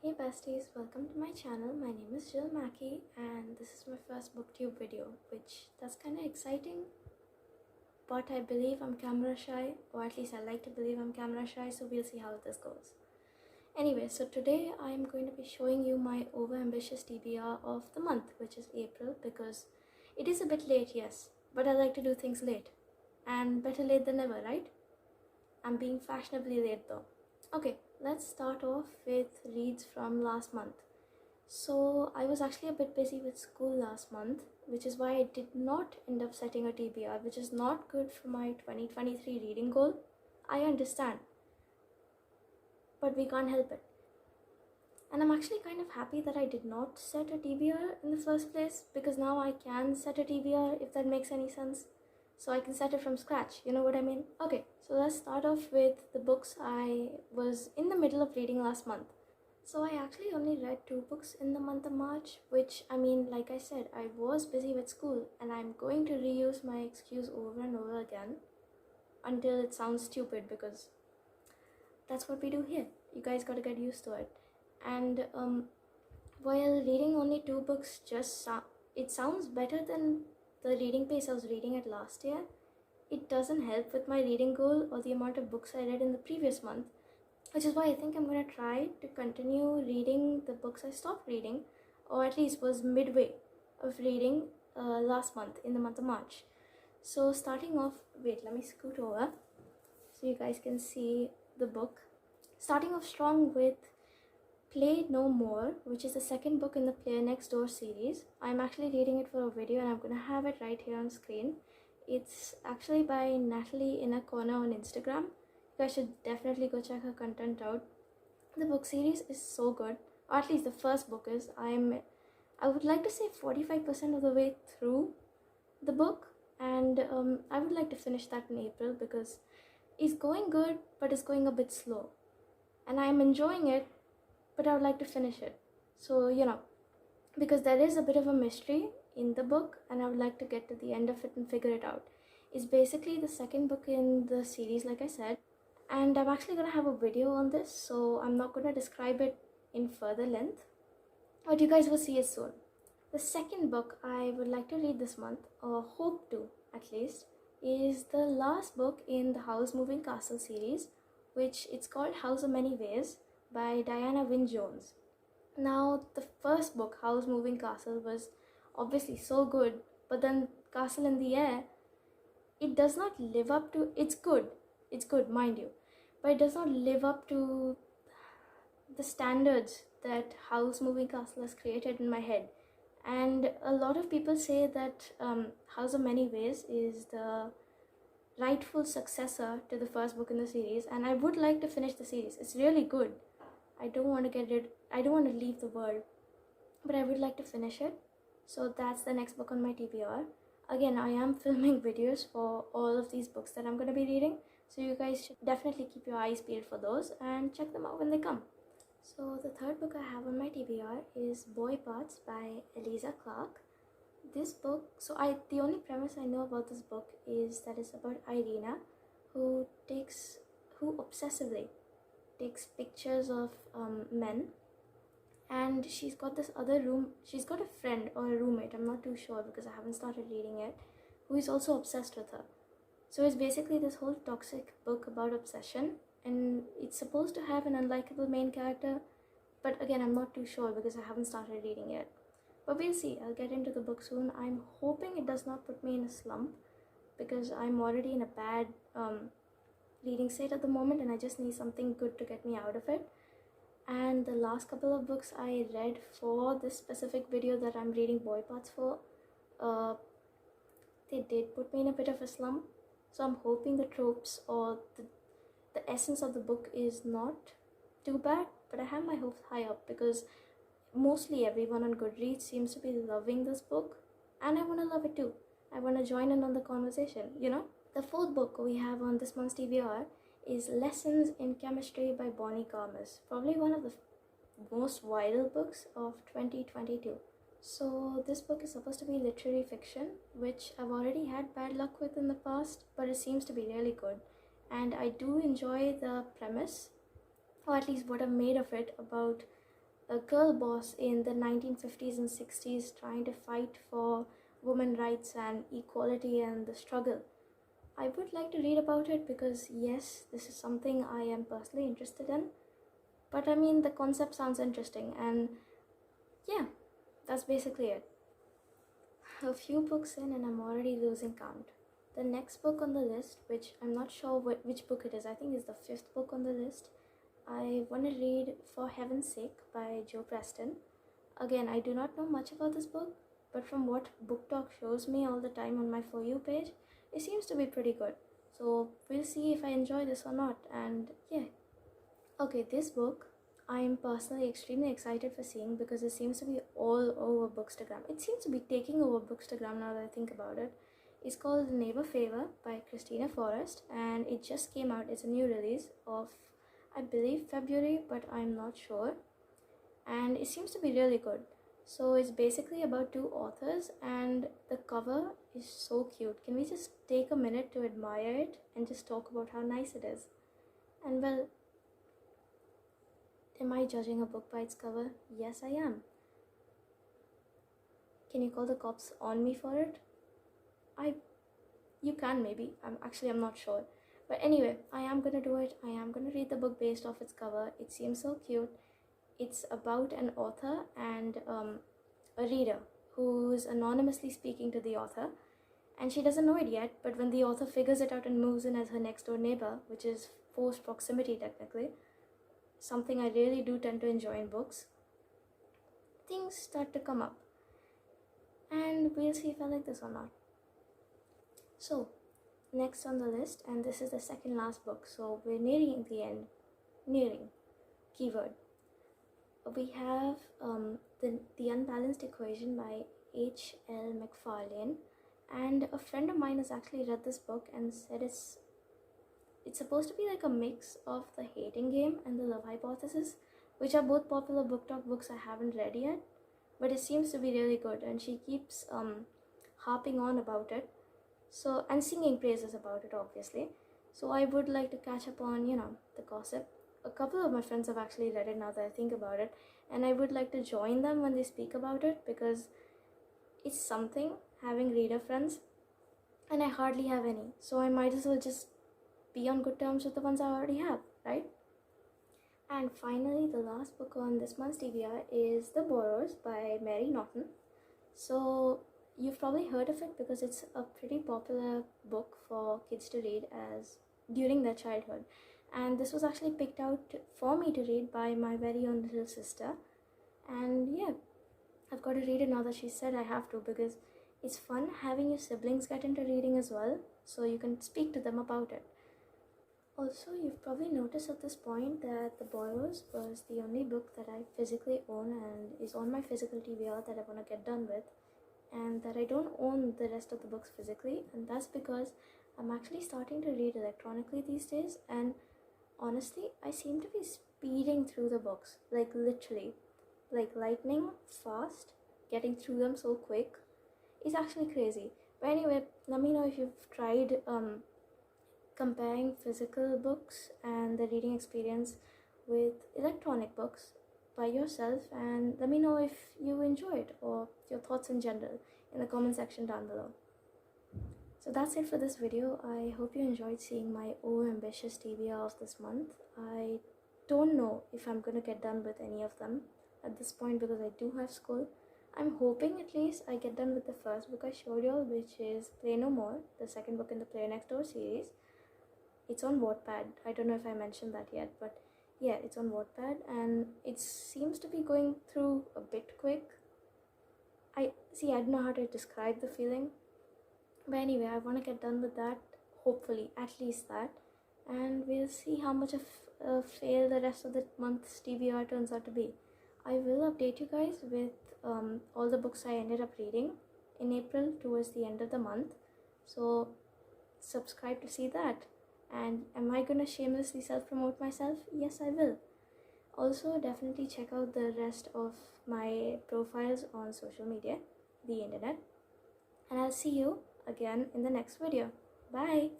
Hey besties, welcome to my channel. My name is Mackie and this is my first booktube video, that's kind of exciting, but I believe I'm camera shy, or at least I like to believe I'm camera shy, so we'll see how this goes. Anyway, so today I'm going to be showing you my Over-Ambitious TBR of the month, which is April, because it is a bit late, yes, but I like to do things late, and better late than never, right? I'm being fashionably late though. Okay, let's start off with reads from last month. So I was actually a bit busy with school last month, which is why I did not end up setting a TBR, which is not good for my 2023 reading goal. I understand, but we can't help it. And I'm actually kind of happy that I did not set a TBR in the first place, because now I can set a TBR, if that makes any sense. So I can set it from scratch, you know what I mean? Okay, so let's start off with the books I was in the middle of reading last month. So I actually only read 2 books in the month of March, which, I mean, like I said, I was busy with school, and I'm going to reuse my excuse over and over again until it sounds stupid, because that's what we do here. You guys gotta get used to it. And while reading only 2 books it sounds better than the reading pace I was reading at last year, it doesn't help with my reading goal or the amount of books I read in the previous month, which is why I think I'm going to try to continue reading the books I stopped reading, or at least was midway of reading last month, in the month of March. So starting off, wait, let me scoot over so you guys can see the book. Starting off strong with Play No More, which is the second book in the Play Next Door series. I'm actually reading it for a video and I'm going to have it right here on screen. It's actually by Natalie in a Corner on Instagram. You guys should definitely go check her content out. The book series is so good, or at least the first book is. I would like to say 45% of the way through the book, and I would like to finish that in April, because it's going good, but it's going a bit slow. And I'm enjoying it, but I would like to finish it. So, because there is a bit of a mystery in the book, and I would like to get to the end of it and figure it out. It's basically the second book in the series, like I said, and I'm actually going to have a video on this, so I'm not going to describe it in further length, but you guys will see it soon. The second book I would like to read this month, or hope to at least, is the last book in the House Moving Castle series, which it's called House of Many Ways by Diana Wynne Jones. Now, the first book, House Moving Castle, was obviously so good, but then Castle in the Air, it does not live up to, it's good, mind you, but it does not live up to the standards that House Moving Castle has created in my head. And a lot of people say that House of Many Ways is the rightful successor to the first book in the series, and I would like to finish the series. It's really good. I don't want to leave the world, but I would like to finish it. So that's the next book on my TBR. Again, I am filming videos for all of these books that I'm going to be reading, so you guys should definitely keep your eyes peeled for those and check them out when they come. So the third book I have on my TBR is Boy Parts by Eliza Clark. This book, the only premise I know about this book is that it's about Irina, who obsessively takes pictures of men, and she's got a friend or a roommate, I'm not too sure because I haven't started reading it, who is also obsessed with her. So it's basically this whole toxic book about obsession, and it's supposed to have an unlikable main character, but again, I'm not too sure because I haven't started reading it. But we'll see, I'll get into the book soon. I'm hoping it does not put me in a slump, because I'm already in a bad reading state at the moment, and I just need something good to get me out of it. And the last couple of books I read for this specific video that I'm reading Boy Parts for, they did put me in a bit of a slump. So I'm hoping the tropes or the essence of the book is not too bad, but I have my hopes high up, because mostly everyone on Goodreads seems to be loving this book, and I want to love it too. I want to join in on the conversation, The fourth book we have on this month's TBR is Lessons in Chemistry by Bonnie Garmus, probably one of the most viral books of 2022. So this book is supposed to be literary fiction, which I've already had bad luck with in the past, but it seems to be really good. And I do enjoy the premise, or at least what I've made of it, about a girl boss in the 1950s and 60s trying to fight for women rights and equality and the struggle. I would like to read about it because yes, this is something I am personally interested in. But I mean, the concept sounds interesting, and yeah, that's basically it. A few books in and I'm already losing count. The next book on the list, which I'm not sure which book it is, I think it's the 5th book on the list. I want to read For Heaven's Sake by Joe Preston. Again, I do not know much about this book, but from what Book Talk shows me all the time on my For You page, it seems to be pretty good. So we'll see if I enjoy this or not, and yeah. Okay, this book I am personally extremely excited for seeing because it seems to be all over Bookstagram. It seems to be taking over Bookstagram now that I think about it. It's called Neighbor Favor by Christina Forrest, and it just came out. It's a new release of, I believe, February, but I'm not sure. And it seems to be really good. So it's basically about 2 authors, and the cover is so cute. Can we just take a minute to admire it and just talk about how nice it is? And well, am I judging a book by its cover? Yes, I am. Can you call the cops on me for it? You can maybe. I'm not sure. But anyway, I am gonna do it. I am gonna read the book based off its cover. It seems so cute. It's about an author and a reader who's anonymously speaking to the author, and she doesn't know it yet, but when the author figures it out and moves in as her next door neighbor, which is forced proximity technically, something I really do tend to enjoy in books, things start to come up. And we'll see if I like this or not. So, next on the list, and this is the second last book, so we're nearing the end. Nearing. Keyword. We have the Unbalanced Equation by H.L. McFarlane, and a friend of mine has actually read this book and said it's supposed to be like a mix of The Hating Game and The Love Hypothesis, which are both popular Book Talk books I haven't read yet, but it seems to be really good, and she keeps harping on about it, so, and singing praises about it, obviously. So I would like to catch up on, the gossip. A couple of my friends have actually read it now that I think about it, and I would like to join them when they speak about it because it's something having reader friends, and I hardly have any, so I might as well just be on good terms with the ones I already have, right? And finally, the last book on this month's TBR is The Borrowers by Mary Norton. So you've probably heard of it because it's a pretty popular book for kids to read as during their childhood. And this was actually picked out for me to read by my very own little sister. And yeah, I've got to read it now that she said I have to, because it's fun having your siblings get into reading as well, so you can speak to them about it. Also, you've probably noticed at this point that The Borrowers was the only book that I physically own and is on my physical TBR that I want to get done with, and that I don't own the rest of the books physically, and that's because I'm actually starting to read electronically these days, and honestly, I seem to be speeding through the books, like literally, like lightning fast, getting through them so quick. It's actually crazy. But anyway, let me know if you've tried comparing physical books and the reading experience with electronic books by yourself, and let me know if you enjoy it or your thoughts in general in the comment section down below. So that's it for this video. I hope you enjoyed seeing my Over-Ambitious TBR of this month. I don't know if I'm gonna get done with any of them at this point because I do have school. I'm hoping at least I get done with the first book I showed y'all, which is Play No More, the second book in the Play Next Door series. It's on Wattpad. I don't know if I mentioned that yet, but yeah, it's on Wattpad, and it seems to be going through a bit quick. I don't know how to describe the feeling, but anyway, I want to get done with that, hopefully, at least that, and we'll see how much of a fail the rest of the month's TBR turns out to be. I will update you guys with all the books I ended up reading in April towards the end of the month, so subscribe to see that. And am I gonna shamelessly self-promote myself? Yes, I will. Also, definitely check out the rest of my profiles on social media, the internet, and I'll see you again in the next video. Bye!